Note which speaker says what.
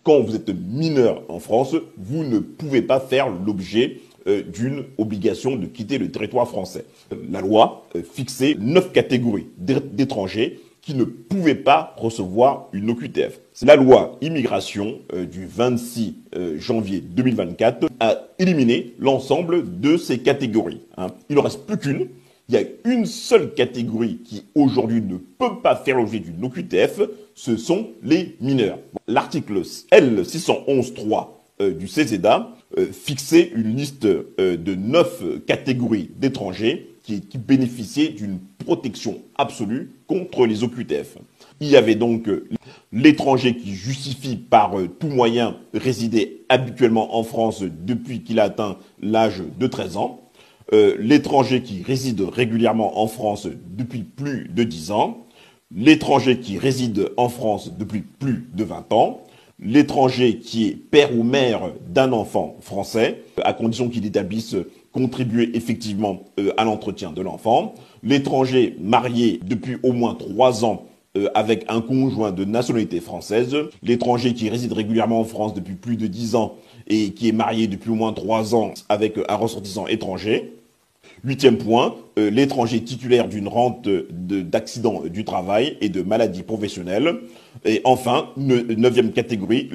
Speaker 1: quand vous êtes mineur en France, vous ne pouvez pas faire l'objet d'une obligation de quitter le territoire français. La loi fixait 9 catégories d'étrangers qui ne pouvaient pas recevoir une OQTF. La loi immigration du 26 janvier 2024 a éliminé l'ensemble de ces catégories. Il n'en reste plus qu'une. Il y a une seule catégorie qui aujourd'hui ne peut pas faire l'objet d'une OQTF, ce sont les mineurs. L'article L611.3 du CESEDA fixait une liste de 9 catégories d'étrangers qui bénéficiaient d'une protection absolue contre les OQTF. Il y avait donc l'étranger qui justifie par tout moyen résider habituellement en France depuis qu'il a atteint l'âge de 13 ans, l'étranger qui réside régulièrement en France depuis plus de 10 ans, l'étranger qui réside en France depuis plus de 20 ans, l'étranger qui est père ou mère d'un enfant français, à condition qu'il établisse contribuer effectivement à l'entretien de l'enfant, l'étranger marié depuis au moins 3 ans avec un conjoint de nationalité française, l'étranger qui réside régulièrement en France depuis plus de 10 ans et qui est marié depuis au moins 3 ans avec un ressortissant étranger. 8e point, l'étranger titulaire d'une rente d'accident du travail et de maladie professionnelle. Et enfin, 9e catégorie,